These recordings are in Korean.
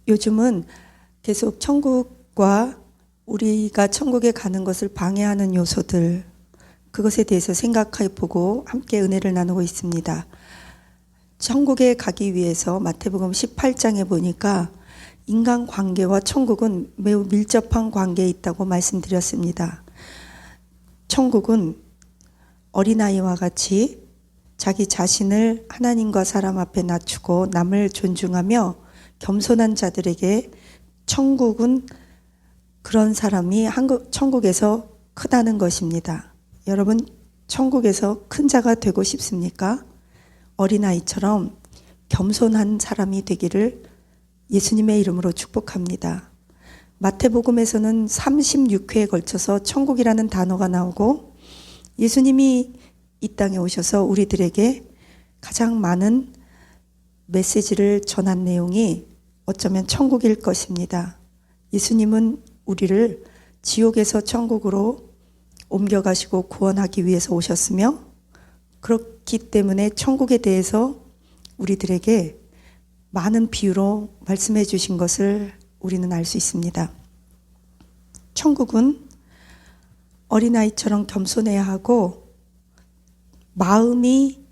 요즘은 계속 천국과 우리가 천국에 가는 것을 방해하는 요소들, 그것에 대해서 생각해 보고 함께 은혜를 나누고 있습니다. 천국에 가기 위해서 마태복음 18장에 보니까 인간관계와 천국은 매우 밀접한 관계에 있다고 말씀드렸습니다. 천국은 어린아이와 같이 자기 자신을 하나님과 사람 앞에 낮추고 남을 존중하며 겸손한 자들에게 천국은 그런 사람이 천국에서 크다는 것입니다. 여러분, 천국에서 큰 자가 되고 싶습니까? 어린아이처럼 겸손한 사람이 되기를 예수님의 이름으로 축복합니다. 마태복음에서는 36회에 걸쳐서 천국이라는 단어가 나오고 예수님이 이 땅에 오셔서 우리들에게 가장 많은 메시지를 전한 내용이 어쩌면 천국일 것입니다. 예수님은 우리를 지옥에서 천국으로 옮겨가시고 구원하기 위해서 오셨으며 그렇기 때문에 천국에 대해서 우리들에게 많은 비유로 말씀해 주신 것을 우리는 알 수 있습니다. 천국은 어린아이처럼 겸손해야 하고 마음이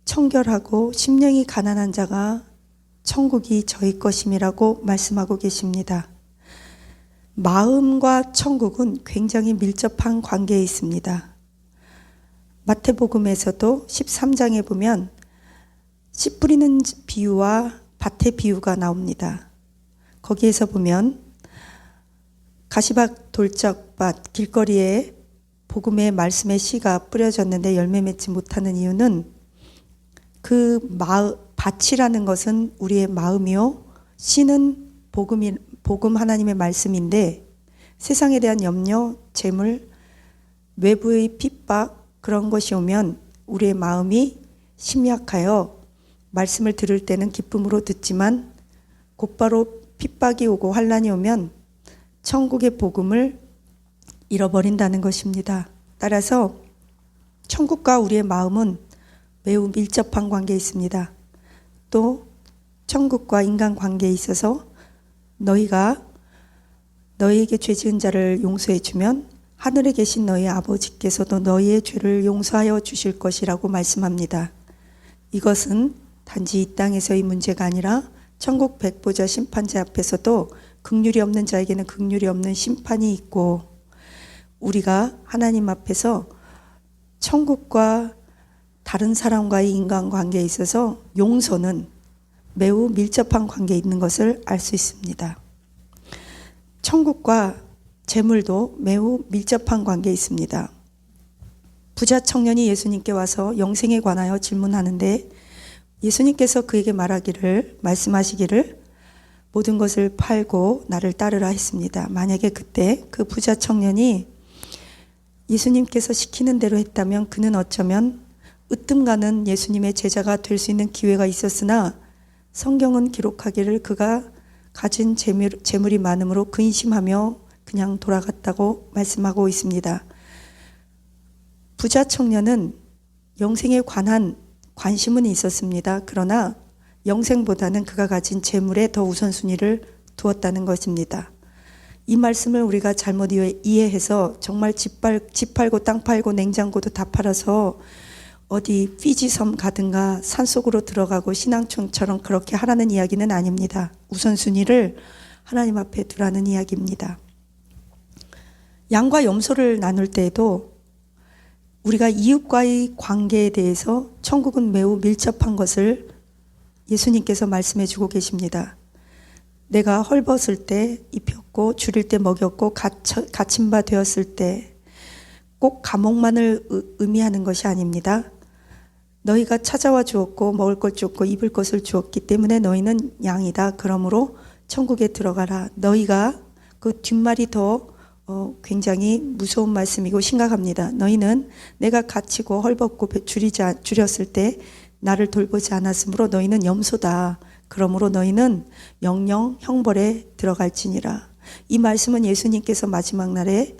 청결하고 심령이 가난한 자가 천국이 저희 것임이라고 말씀하고 계십니다. 마음과 천국은 굉장히 밀접한 관계에 있습니다. 마태복음에서도 13장에 보면 씨 뿌리는 비유와 밭의 비유가 나옵니다. 거기에서 보면 가시밭 돌짝밭 길거리에 복음의 말씀의 씨가 뿌려졌는데 열매 맺지 못하는 이유는 그 밭이라는 것은 우리의 마음이요 씨는 복음 하나님의 말씀인데 세상에 대한 염려, 재물, 외부의 핍박 그런 것이 오면 우리의 마음이 심약하여 말씀을 들을 때는 기쁨으로 듣지만 곧바로 핍박이 오고 환난이 오면 천국의 복음을 잃어버린다는 것입니다. 따라서 천국과 우리의 마음은 매우 밀접한 관계에 있습니다. 또 천국과 인간 관계에 있어서 너희가 너희에게 죄 지은 자를 용서해 주면 하늘에 계신 너희 아버지께서도 너희의 죄를 용서하여 주실 것이라고 말씀합니다. 이것은 단지 이 땅에서의 문제가 아니라 천국 백보자 심판자 앞에서도 긍휼이 없는 자에게는 긍휼이 없는 심판이 있고 우리가 하나님 앞에서 천국과 다른 사람과의 인간관계에 있어서 용서는 매우 밀접한 관계에 있는 것을 알 수 있습니다. 천국과 재물도 매우 밀접한 관계에 있습니다. 부자 청년이 예수님께 와서 영생에 관하여 질문하는데 예수님께서 그에게 말씀하시기를 모든 것을 팔고 나를 따르라 했습니다. 만약에 그때 그 부자 청년이 예수님께서 시키는 대로 했다면 그는 어쩌면 으뜸가는 예수님의 제자가 될 수 있는 기회가 있었으나 성경은 기록하기를 그가 가진 재물이 많음으로 근심하며 그냥 돌아갔다고 말씀하고 있습니다. 부자 청년은 영생에 관한 관심은 있었습니다. 그러나 영생보다는 그가 가진 재물에 더 우선순위를 두었다는 것입니다. 이 말씀을 우리가 잘못 이해해서 정말 집 팔고 땅 팔고 냉장고도 다 팔아서 어디 피지섬 가든가 산속으로 들어가고 신앙충처럼 그렇게 하라는 이야기는 아닙니다. 우선순위를 하나님 앞에 두라는 이야기입니다. 양과 염소를 나눌 때에도 우리가 이웃과의 관계에 대해서 천국은 매우 밀접한 것을 예수님께서 말씀해 주고 계십니다. 내가 헐벗을 때 입혔고 줄일 때 먹였고 갇힌 바 되었을 때 꼭 감옥만을 의미하는 것이 아닙니다. 너희가 찾아와 주었고 먹을 것 주었고 입을 것을 주었기 때문에 너희는 양이다. 그러므로 천국에 들어가라. 너희가 그 뒷말이 더 굉장히 무서운 말씀이고 심각합니다. 너희는 내가 갇히고 헐벗고 줄였을 때 나를 돌보지 않았으므로 너희는 염소다. 그러므로 너희는 영영 형벌에 들어갈지니라. 이 말씀은 예수님께서 마지막 날에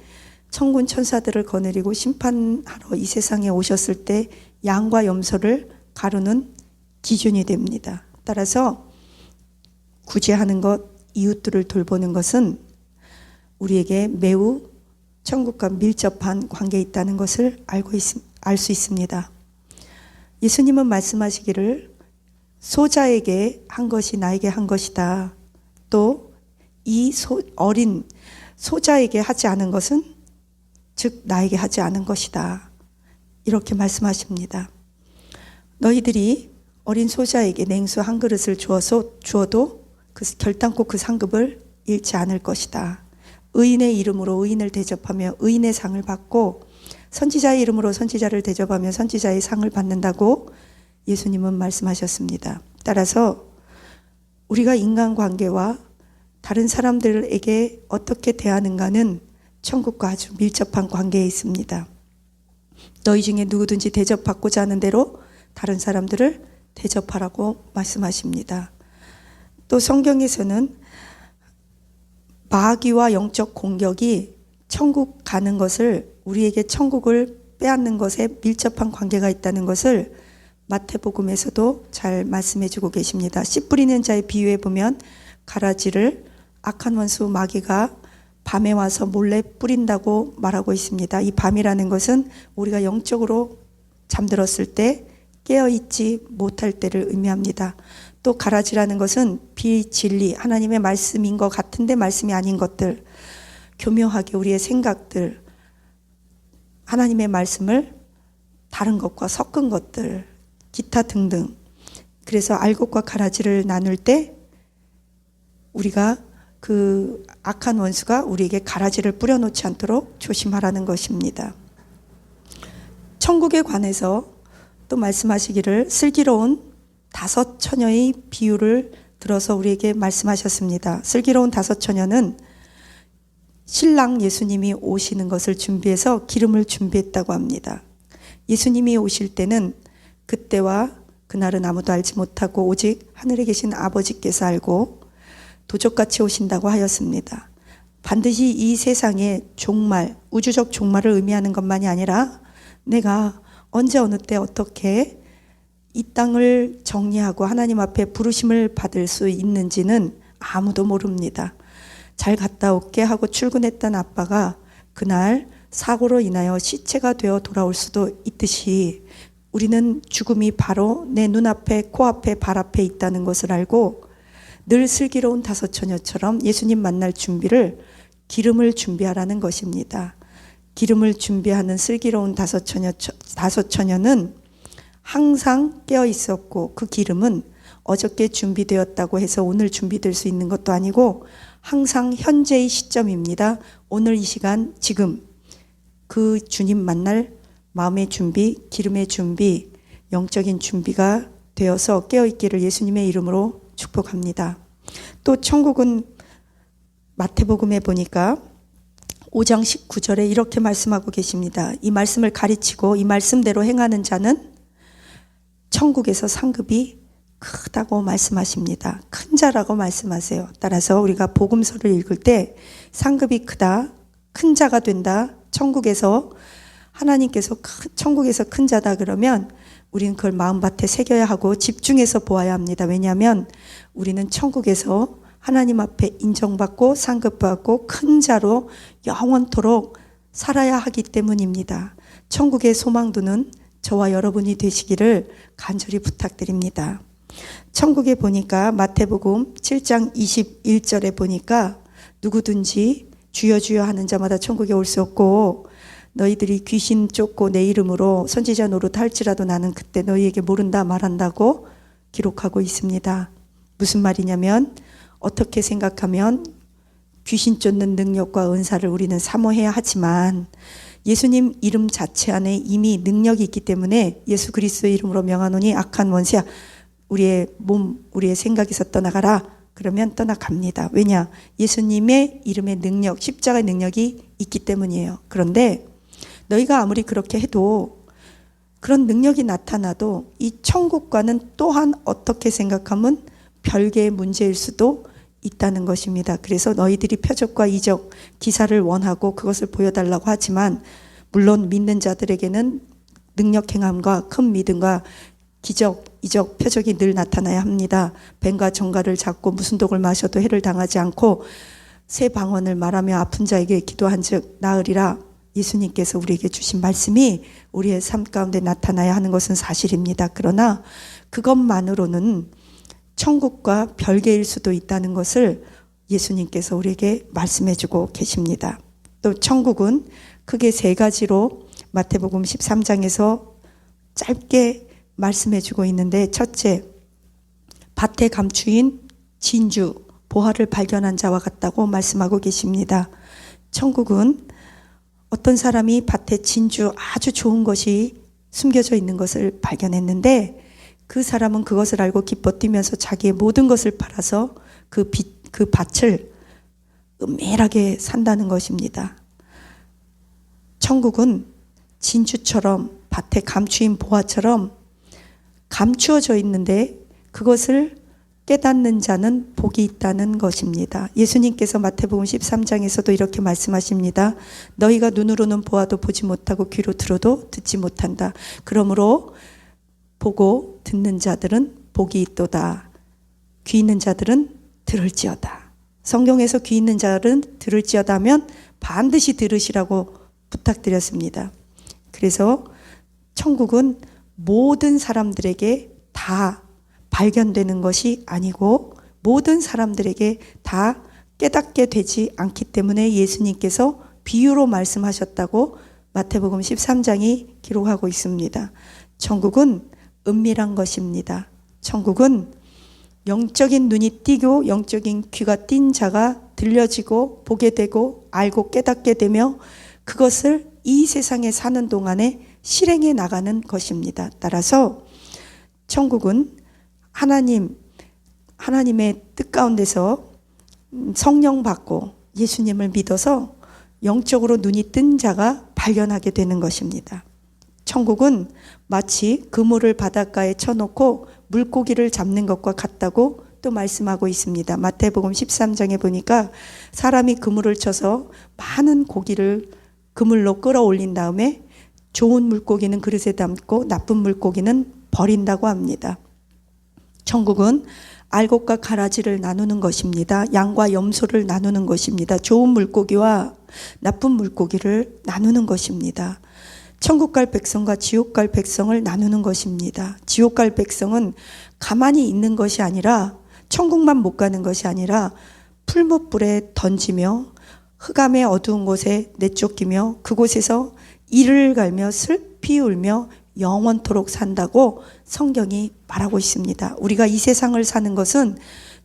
천군 천사들을 거느리고 심판하러 이 세상에 오셨을 때 양과 염소를 가르는 기준이 됩니다. 따라서 구제하는 것, 이웃들을 돌보는 것은 우리에게 매우 천국과 밀접한 관계에 있다는 것을 알 수 있습니다. 예수님은 말씀하시기를 소자에게 한 것이 나에게 한 것이다. 또 이 어린 소자에게 하지 않은 것은 즉 나에게 하지 않은 것이다. 이렇게 말씀하십니다. 너희들이 어린 소자에게 냉수 한 그릇을 주어도 결단코 그 상급을 잃지 않을 것이다. 의인의 이름으로 의인을 대접하며 의인의 상을 받고 선지자의 이름으로 선지자를 대접하며 선지자의 상을 받는다고 예수님은 말씀하셨습니다. 따라서 우리가 인간관계와 다른 사람들에게 어떻게 대하는가는 천국과 아주 밀접한 관계에 있습니다. 너희 중에 누구든지 대접받고자 하는 대로 다른 사람들을 대접하라고 말씀하십니다. 또 성경에서는 마귀와 영적 공격이 천국 가는 것을, 우리에게 천국을 빼앗는 것에 밀접한 관계가 있다는 것을 마태복음에서도 잘 말씀해 주고 계십니다. 씨 뿌리는 자의 비유에 보면 가라지를 악한 원수 마귀가 밤에 와서 몰래 뿌린다고 말하고 있습니다. 이 밤이라는 것은 우리가 영적으로 잠들었을 때 깨어있지 못할 때를 의미합니다. 또 가라지라는 것은 비진리, 하나님의 말씀인 것 같은데 말씀이 아닌 것들, 교묘하게 우리의 생각들, 하나님의 말씀을 다른 것과 섞은 것들, 기타 등등. 그래서 알곡과 가라지를 나눌 때 우리가 그 악한 원수가 우리에게 가라지를 뿌려놓지 않도록 조심하라는 것입니다. 천국에 관해서 또 말씀하시기를 슬기로운 5 처녀의 비유를 들어서 우리에게 말씀하셨습니다. 슬기로운 5 처녀는 신랑 예수님이 오시는 것을 준비해서 기름을 준비했다고 합니다. 예수님이 오실 때는 그때와 그날은 아무도 알지 못하고 오직 하늘에 계신 아버지께서 알고 도적같이 오신다고 하였습니다. 반드시 이 세상의 종말, 우주적 종말을 의미하는 것만이 아니라 내가 언제 어느 때 어떻게 이 땅을 정리하고 하나님 앞에 부르심을 받을 수 있는지는 아무도 모릅니다. 잘 갔다 올게 하고 출근했던 아빠가 그날 사고로 인하여 시체가 되어 돌아올 수도 있듯이 우리는 죽음이 바로 내 눈앞에, 코앞에, 발 앞에 있다는 것을 알고 늘 슬기로운 5 처녀처럼 예수님 만날 준비를, 기름을 준비하라는 것입니다. 기름을 준비하는 슬기로운 5 처녀는 항상 깨어 있었고 그 기름은 어저께 준비되었다고 해서 오늘 준비될 수 있는 것도 아니고 항상 현재의 시점입니다. 오늘 이 시간 지금 그 주님 만날 마음의 준비, 기름의 준비, 영적인 준비가 되어서 깨어있기를 예수님의 이름으로 축복합니다. 또 천국은 마태복음에 보니까 5장 19절에 이렇게 말씀하고 계십니다. 이 말씀을 가르치고 이 말씀대로 행하는 자는 천국에서 상급이 크다고 말씀하십니다. 큰 자라고 말씀하세요. 따라서 우리가 복음서를 읽을 때 상급이 크다, 큰 자가 된다, 천국에서 하나님께서 천국에서 큰 자다 그러면 우리는 그걸 마음밭에 새겨야 하고 집중해서 보아야 합니다. 왜냐하면 우리는 천국에서 하나님 앞에 인정받고 상급받고 큰 자로 영원토록 살아야 하기 때문입니다. 천국의 소망두는 저와 여러분이 되시기를 간절히 부탁드립니다. 천국에 보니까 마태복음 7장 21절에 보니까 누구든지 주여 주여 하는 자마다 천국에 올 수 없고 너희들이 귀신 쫓고 내 이름으로 선지자 노릇 할지라도 나는 그때 너희에게 모른다 말한다고 기록하고 있습니다. 무슨 말이냐면 어떻게 생각하면 귀신 쫓는 능력과 은사를 우리는 사모해야 하지만 예수님 이름 자체 안에 이미 능력이 있기 때문에 예수 그리스도의 이름으로 명하노니 악한 원수야 우리의 몸, 우리의 생각에서 떠나가라. 그러면 떠나갑니다. 왜냐? 예수님의 이름의 능력, 십자가의 능력이 있기 때문이에요. 그런데 너희가 아무리 그렇게 해도 그런 능력이 나타나도 이 천국과는 또한 어떻게 생각하면 별개의 문제일 수도 있다는 것입니다. 그래서 너희들이 표적과 이적, 기사를 원하고 그것을 보여달라고 하지만 물론 믿는 자들에게는 능력 행함과 큰 믿음과 기적, 이적, 표적이 늘 나타나야 합니다. 뱀과 정갈을 잡고 무슨 독을 마셔도 해를 당하지 않고 새 방언을 말하며 아픈 자에게 기도한 즉 나으리라. 예수님께서 우리에게 주신 말씀이 우리의 삶 가운데 나타나야 하는 것은 사실입니다. 그러나 그것만으로는 천국과 별개일 수도 있다는 것을 예수님께서 우리에게 말씀해 주고 계십니다. 또 천국은 크게 세 가지로 마태복음 13장에서 짧게 말씀해 주고 있는데, 첫째, 밭에 감추인 진주, 보화를 발견한 자와 같다고 말씀하고 계십니다. 천국은 어떤 사람이 밭에 진주, 아주 좋은 것이 숨겨져 있는 것을 발견했는데 그 사람은 그것을 알고 기뻐 뛰면서 자기의 모든 것을 팔아서 그 밭을 은밀하게 산다는 것입니다. 천국은 진주처럼 밭에 감추인 보화처럼 감추어져 있는데 그것을 깨닫는 자는 복이 있다는 것입니다. 예수님께서 마태복음 13장에서도 이렇게 말씀하십니다. 너희가 눈으로는 보아도 보지 못하고 귀로 들어도 듣지 못한다. 그러므로 보고 듣는 자들은 복이 있도다. 귀 있는 자들은 들을지어다. 성경에서 귀 있는 자들은 들을지어다 하면 반드시 들으시라고 부탁드렸습니다. 그래서 천국은 모든 사람들에게 다 발견되는 것이 아니고 모든 사람들에게 다 깨닫게 되지 않기 때문에 예수님께서 비유로 말씀하셨다고 마태복음 13장이 기록하고 있습니다. 천국은 은밀한 것입니다. 천국은 영적인 눈이 띄고 영적인 귀가 띈 자가 들려지고 보게 되고 알고 깨닫게 되며 그것을 이 세상에 사는 동안에 실행해 나가는 것입니다. 따라서 천국은 하나님의 뜻 가운데서 성령 받고 예수님을 믿어서 영적으로 눈이 뜬 자가 발견하게 되는 것입니다. 천국은 마치 그물을 바닷가에 쳐놓고 물고기를 잡는 것과 같다고 또 말씀하고 있습니다. 마태복음 13장에 보니까 사람이 그물을 쳐서 많은 고기를 그물로 끌어올린 다음에 좋은 물고기는 그릇에 담고 나쁜 물고기는 버린다고 합니다. 천국은 알곡과 가라지를 나누는 것입니다. 양과 염소를 나누는 것입니다. 좋은 물고기와 나쁜 물고기를 나누는 것입니다. 천국 갈 백성과 지옥 갈 백성을 나누는 것입니다. 지옥 갈 백성은 가만히 있는 것이 아니라 천국만 못 가는 것이 아니라 풀무불에 던지며 흑암의 어두운 곳에 내쫓기며 그곳에서 이를 갈며 슬피 울며 영원토록 산다고 성경이 말하고 있습니다. 우리가 이 세상을 사는 것은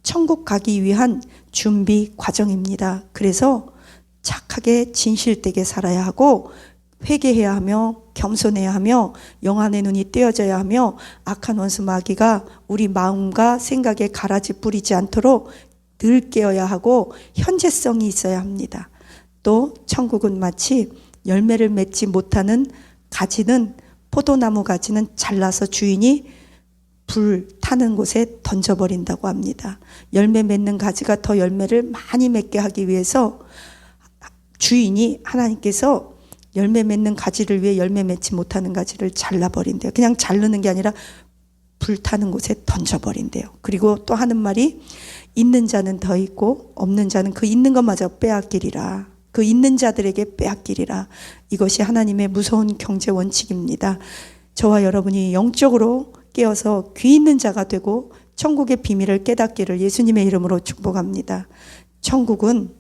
천국 가기 위한 준비 과정입니다. 그래서 착하게 진실되게 살아야 하고 회개해야 하며 겸손해야 하며 영안의 눈이 떼어져야 하며 악한 원수 마귀가 우리 마음과 생각에 가라지 뿌리지 않도록 늘 깨어야 하고 현재성이 있어야 합니다. 또 천국은 마치 열매를 맺지 못하는 가지는 포도나무 가지는 잘라서 주인이 불 타는 곳에 던져버린다고 합니다. 열매 맺는 가지가 더 열매를 많이 맺게 하기 위해서 주인이 하나님께서 열매 맺는 가지를 위해 열매 맺지 못하는 가지를 잘라버린대요. 그냥 자르는 게 아니라 불 타는 곳에 던져버린대요. 그리고 또 하는 말이 있는 자는 더 있고 없는 자는 그 있는 것마저 빼앗기리라. 그 있는 자들에게 빼앗기리라. 이것이 하나님의 무서운 경제 원칙입니다. 저와 여러분이 영적으로 깨어서 귀 있는 자가 되고 천국의 비밀을 깨닫기를 예수님의 이름으로 축복합니다. 천국은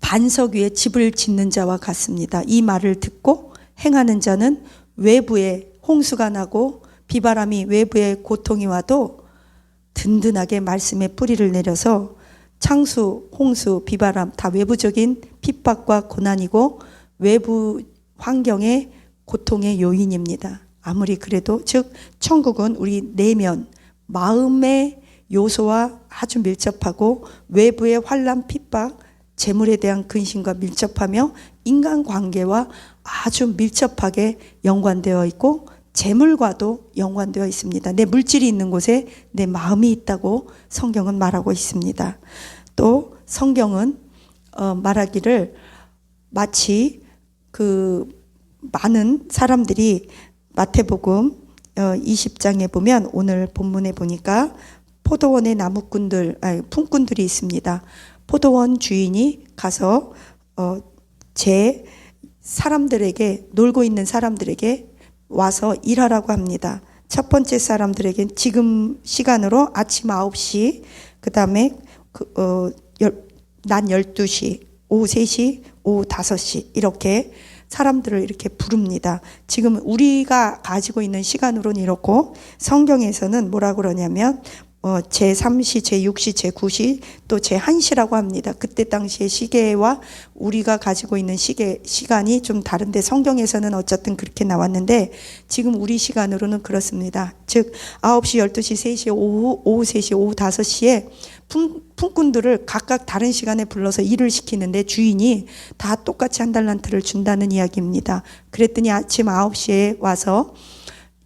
반석 위에 집을 짓는 자와 같습니다. 이 말을 듣고 행하는 자는 외부에 홍수가 나고 비바람이 외부에 고통이 와도 든든하게 말씀의 뿌리를 내려서 창수, 홍수, 비바람 다 외부적인 핍박과 고난이고 외부 환경의 고통의 요인입니다. 아무리 그래도 즉 천국은 우리 내면 마음의 요소와 아주 밀접하고 외부의 환난, 핍박, 재물에 대한 근심과 밀접하며 인간관계와 아주 밀접하게 연관되어 있고 재물과도 연관되어 있습니다. 내 물질이 있는 곳에 내 마음이 있다고 성경은 말하고 있습니다. 또 성경은 말하기를 마치 그 많은 사람들이 마태복음 20장에 보면 오늘 본문에 보니까 포도원의 품꾼들이 있습니다. 포도원 주인이 가서 제 사람들에게, 놀고 있는 사람들에게 와서 일하라고 합니다. 첫 번째 사람들에게 지금 시간으로 아침 9시, 그 다음에 낮 12시, 오후 3시, 오후 5시 이렇게 사람들을 이렇게 부릅니다. 지금 우리가 가지고 있는 시간으로는 이렇고, 성경에서는 뭐라 그러냐면 제3시, 제6시, 제9시, 또 제1시라고 합니다. 그때 당시의 시계와 우리가 가지고 있는 시간이 좀 다른데 성경에서는 어쨌든 그렇게 나왔는데 지금 우리 시간으로는 그렇습니다. 즉 9시, 12시, 3시, 오후 3시, 오후 5시에 품꾼들을 각각 다른 시간에 불러서 일을 시키는데 주인이 다 똑같이 한 달란트를 준다는 이야기입니다. 그랬더니 아침 9시에 와서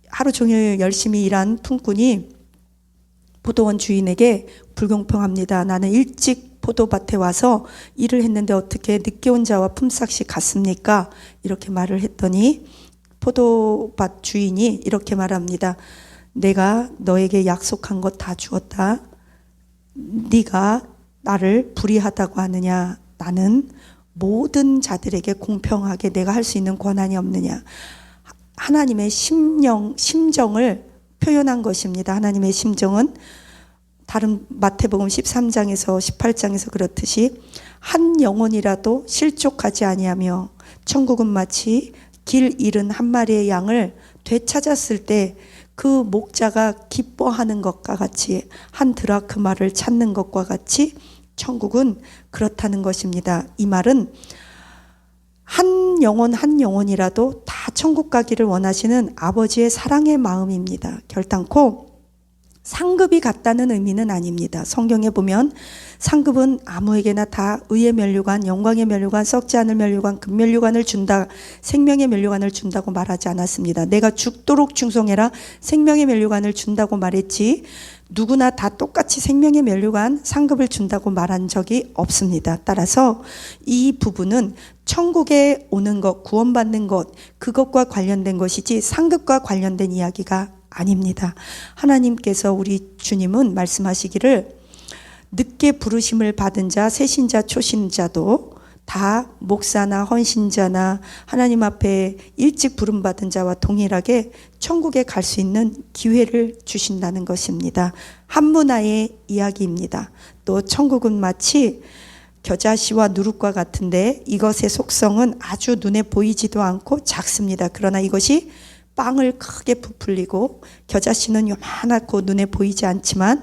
하루 종일 열심히 일한 품꾼이 포도원 주인에게 불공평합니다. 나는 일찍 포도밭에 와서 일을 했는데 어떻게 늦게 온 자와 품삯이 같습니까? 이렇게 말을 했더니 포도밭 주인이 이렇게 말합니다. 내가 너에게 약속한 것 다 주었다. 네가 나를 불의하다고 하느냐? 나는 모든 자들에게 공평하게 내가 할 수 있는 권한이 없느냐? 하나님의 심정을 표현한 것입니다. 하나님의 심정은 다른 마태복음 13장에서 18장에서 그렇듯이 한 영혼이라도 실족하지 아니하며 천국은 마치 길 잃은 한 마리의 양을 되찾았을 때 그 목자가 기뻐하는 것과 같이, 한 드라크마를 찾는 것과 같이 천국은 그렇다는 것입니다. 이 말은 한 영혼이라도 다 천국 가기를 원하시는 아버지의 사랑의 마음입니다. 결단코 상급이 같다는 의미는 아닙니다. 성경에 보면 상급은 아무에게나 다 의의 면류관, 영광의 면류관, 썩지 않을 면류관, 금면류관을 준다, 생명의 면류관을 준다고 말하지 않았습니다. 내가 죽도록 충성해라, 생명의 면류관을 준다고 말했지 누구나 다 똑같이 생명의 면류관, 상급을 준다고 말한 적이 없습니다. 따라서 이 부분은 천국에 오는 것, 구원받는 것, 그것과 관련된 것이지 상급과 관련된 이야기가 아닙니다. 하나님께서 우리 주님은 말씀하시기를 늦게 부르심을 받은 자, 새신자, 초신자도 다 목사나 헌신자나 하나님 앞에 일찍 부름받은 자와 동일하게 천국에 갈 수 있는 기회를 주신다는 것입니다. 한문화의 이야기입니다. 또 천국은 마치 겨자씨와 누룩과 같은데 이것의 속성은 아주 눈에 보이지도 않고 작습니다. 그러나 이것이 빵을 크게 부풀리고 겨자씨는 요만하고 눈에 보이지 않지만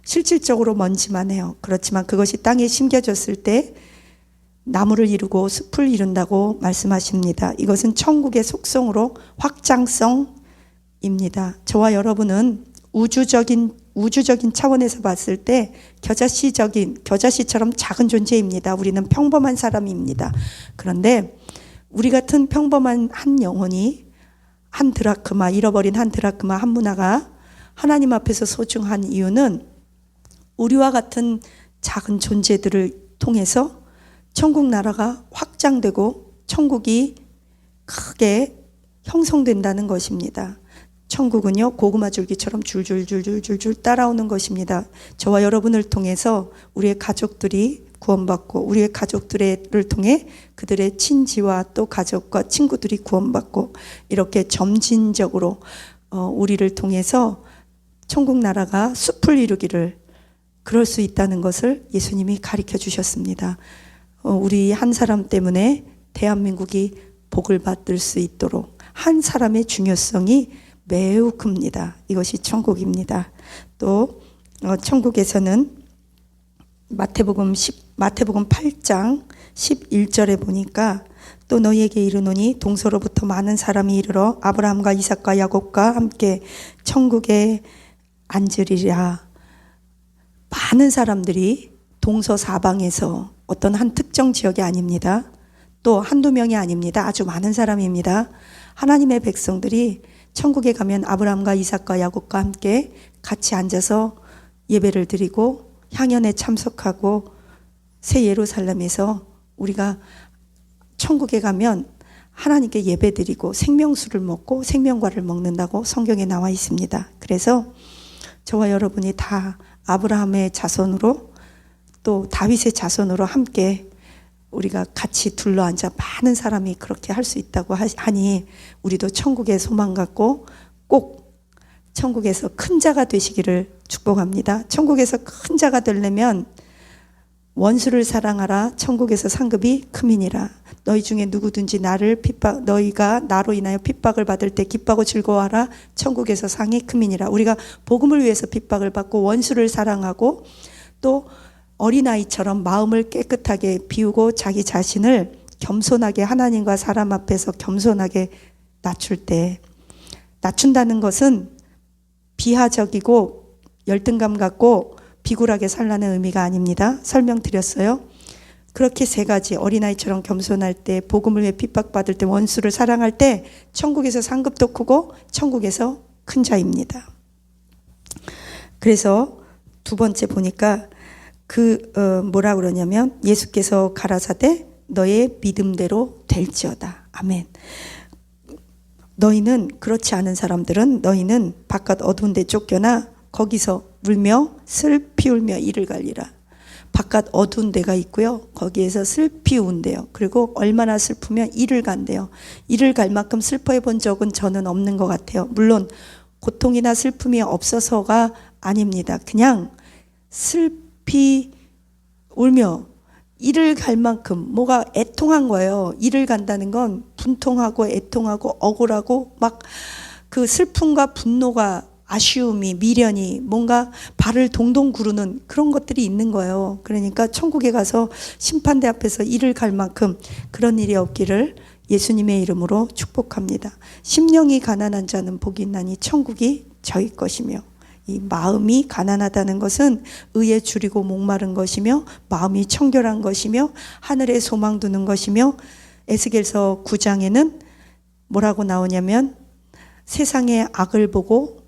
실질적으로 먼지만 해요. 그렇지만 그것이 땅에 심겨졌을 때 나무를 이루고 숲을 이룬다고 말씀하십니다. 이것은 천국의 속성으로 확장성입니다. 저와 여러분은 우주적인 차원에서 봤을 때 겨자씨처럼 작은 존재입니다. 우리는 평범한 사람입니다. 그런데 우리 같은 평범한 한 영혼이 한 드라크마, 잃어버린 한 드라크마 한 문화가 하나님 앞에서 소중한 이유는 우리와 같은 작은 존재들을 통해서 천국 나라가 확장되고 천국이 크게 형성된다는 것입니다. 천국은요, 고구마 줄기처럼 줄줄줄줄줄줄 따라오는 것입니다. 저와 여러분을 통해서 우리의 가족들이 구원받고 우리의 가족들을 통해 그들의 친지와 또 가족과 친구들이 구원받고 이렇게 점진적으로 우리를 통해서 천국 나라가 숲을 이루기를 그럴 수 있다는 것을 예수님이 가르쳐 주셨습니다. 우리 한 사람 때문에 대한민국이 복을 받을 수 있도록 한 사람의 중요성이 매우 큽니다. 이것이 천국입니다. 또 천국에서는 마태복음 8장 11절에 보니까 또 너희에게 이르노니 동서로부터 많은 사람이 이르러 아브라함과 이삭과 야곱과 함께 천국에 앉으리라. 많은 사람들이 동서 사방에서 어떤 한 특정 지역이 아닙니다. 또 한두 명이 아닙니다. 아주 많은 사람입니다. 하나님의 백성들이 천국에 가면 아브라함과 이삭과 야곱과 함께 같이 앉아서 예배를 드리고 향연에 참석하고 새 예루살렘에서 우리가 천국에 가면 하나님께 예배드리고 생명수를 먹고 생명과를 먹는다고 성경에 나와 있습니다. 그래서 저와 여러분이 다 아브라함의 자손으로 또 다윗의 자손으로 함께 우리가 같이 둘러앉아 많은 사람이 그렇게 할 수 있다고 하니 우리도 천국의 소망 갖고 꼭 천국에서 큰 자가 되시기를 축복합니다. 천국에서 큰 자가 되려면 원수를 사랑하라. 천국에서 상급이 크미니라. 너희 중에 누구든지 너희가 나로 인하여 핍박을 받을 때 기뻐하고 즐거워하라. 천국에서 상이 크미니라. 우리가 복음을 위해서 핍박을 받고 원수를 사랑하고 또 어린아이처럼 마음을 깨끗하게 비우고 자기 자신을 겸손하게 하나님과 사람 앞에서 겸손하게 낮출 때, 낮춘다는 것은 비하적이고 열등감 갖고 비굴하게 살라는 의미가 아닙니다. 설명드렸어요. 그렇게 세 가지, 어린아이처럼 겸손할 때, 복음을 위해 핍박받을 때, 원수를 사랑할 때 천국에서 상급도 크고 천국에서 큰 자입니다. 그래서 두 번째 보니까 뭐라 그러냐면 예수께서 가라사대 너의 믿음대로 될지어다. 아멘. 너희는 그렇지 않은 사람들은 너희는 바깥 어두운 데 쫓겨나 거기서 울며 슬피 울며 이를 갈리라. 바깥 어두운 데가 있고요. 거기에서 슬피 운대요. 그리고 얼마나 슬프면 이를 간대요. 이를 갈 만큼 슬퍼해 본 적은 저는 없는 것 같아요. 물론 고통이나 슬픔이 없어서가 아닙니다. 그냥 슬피 울며 이를 갈 만큼 뭐가 애통한 거예요. 이를 간다는 건 분통하고 애통하고 억울하고 막 그 슬픔과 분노가 아쉬움이 미련이 뭔가 발을 동동 구르는 그런 것들이 있는 거예요. 그러니까 천국에 가서 심판대 앞에서 이를 갈 만큼 그런 일이 없기를 예수님의 이름으로 축복합니다. 심령이 가난한 자는 복이 있나니 천국이 저희 것이며, 이 마음이 가난하다는 것은 의에 줄이고 목마른 것이며 마음이 청결한 것이며 하늘에 소망 두는 것이며, 에스겔서 9장에는 뭐라고 나오냐면 세상의 악을 보고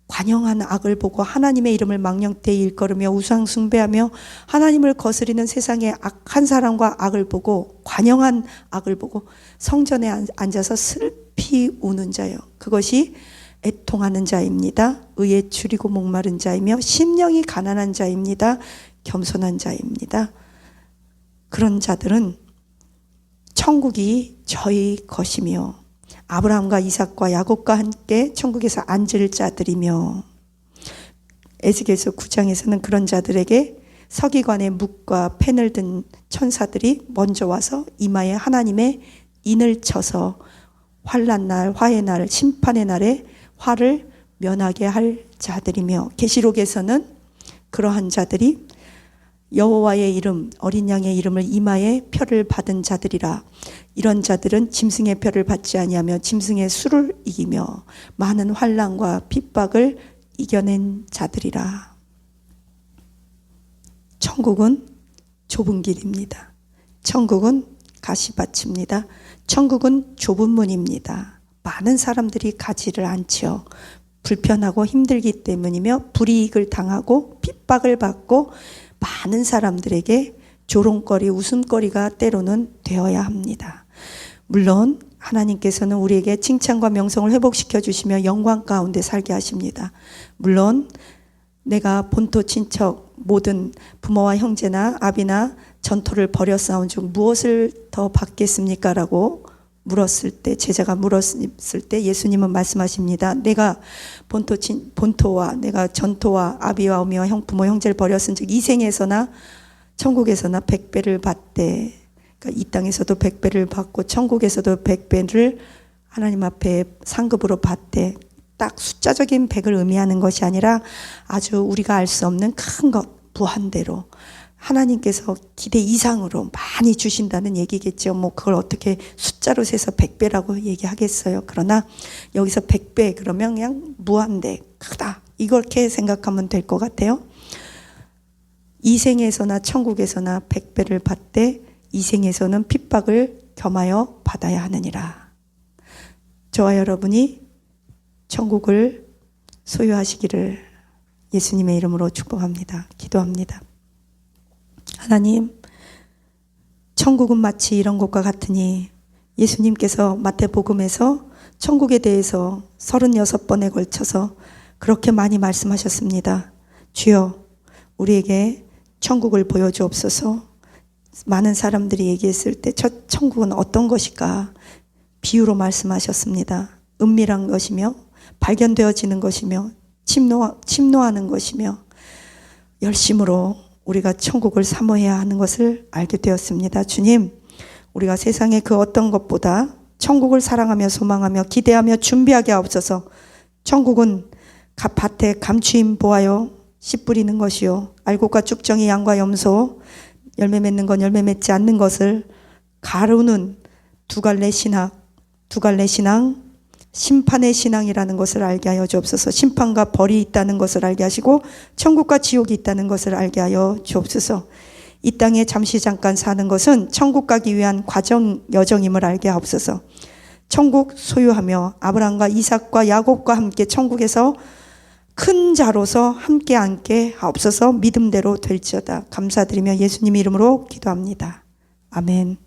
관영한 악을 보고 하나님의 이름을 망령되이 일컬으며 우상 숭배하며 하나님을 거스리는 세상의 악한 사람과 악을 보고 관영한 악을 보고 성전에 앉아서 슬피 우는 자요. 그것이 애통하는 자입니다. 의에 줄이고 목마른 자이며 심령이 가난한 자입니다. 겸손한 자입니다. 그런 자들은 천국이 저희 것이며 아브라함과 이삭과 야곱과 함께 천국에서 앉을 자들이며, 에스겔서 9장에서는 그런 자들에게 서기관의 묵과 펜을 든 천사들이 먼저 와서 이마에 하나님의 인을 쳐서 환난 날, 화의 날, 심판의 날에 화를 면하게 할 자들이며, 계시록에서는 그러한 자들이 여호와의 이름, 어린 양의 이름을 이마에 표를 받은 자들이라. 이런 자들은 짐승의 표를 받지 아니하며 짐승의 수를 이기며 많은 환난과 핍박을 이겨낸 자들이라. 천국은 좁은 길입니다. 천국은 가시밭입니다. 천국은 좁은 문입니다. 많은 사람들이 가지를 않지요. 불편하고 힘들기 때문이며 불이익을 당하고 핍박을 받고 많은 사람들에게 조롱거리, 웃음거리가 때로는 되어야 합니다. 물론 하나님께서는 우리에게 칭찬과 명성을 회복시켜 주시며 영광 가운데 살게 하십니다. 물론 내가 본토 친척 모든 부모와 형제나 아비나 전토를 벌여 싸운 중 무엇을 더 받겠습니까? 라고 물었을 때, 제자가 물었을 때 예수님은 말씀하십니다. 내가 본토와 내가 전토와 아비와 어미와 부모 형제를 버렸은 즉 이 생에서나 천국에서나 100배를 받되, 그러니까 이 땅에서도 100배를 받고 천국에서도 100배를 하나님 앞에 상급으로 받되, 딱 숫자적인 100을 의미하는 것이 아니라 아주 우리가 알 수 없는 큰 것, 무한대로 하나님께서 기대 이상으로 많이 주신다는 얘기겠죠. 뭐 그걸 어떻게 숫자로 세서 100배라고 얘기하겠어요. 그러나 여기서 100배 그러면 그냥 무한대, 크다, 이렇게 생각하면 될 것 같아요. 이 생에서나 천국에서나 100배를 받되 이 생에서는 핍박을 겸하여 받아야 하느니라. 저와 여러분이 천국을 소유하시기를 예수님의 이름으로 축복합니다. 기도합니다. 하나님, 천국은 마치 이런 것과 같으니 예수님께서 마태복음에서 천국에 대해서 36번에 걸쳐서 그렇게 많이 말씀하셨습니다. 주여, 우리에게 천국을 보여주옵소서. 많은 사람들이 얘기했을 때 첫 천국은 어떤 것일까? 비유로 말씀하셨습니다. 은밀한 것이며 발견되어지는 것이며 침노하는 것이며 열심으로 우리가 천국을 사모해야 하는 것을 알게 되었습니다. 주님, 우리가 세상의 그 어떤 것보다 천국을 사랑하며 소망하며 기대하며 준비하게 하옵소서. 천국은 밭에 감추임 보아요 씨 뿌리는 것이요 알곡과 쭉정이 양과 염소 열매 맺는 건 열매 맺지 않는 것을 가루는 두 갈래 신앙 심판의 신앙이라는 것을 알게 하여 주옵소서. 심판과 벌이 있다는 것을 알게 하시고 천국과 지옥이 있다는 것을 알게 하여 주옵소서. 이 땅에 잠깐 사는 것은 천국 가기 위한 여정임을 알게 하옵소서. 천국 소유하며 아브라함과 이삭과 야곱과 함께 천국에서 큰 자로서 함께 앉게 하옵소서. 믿음대로 될지어다. 감사드리며 예수님 이름으로 기도합니다. 아멘.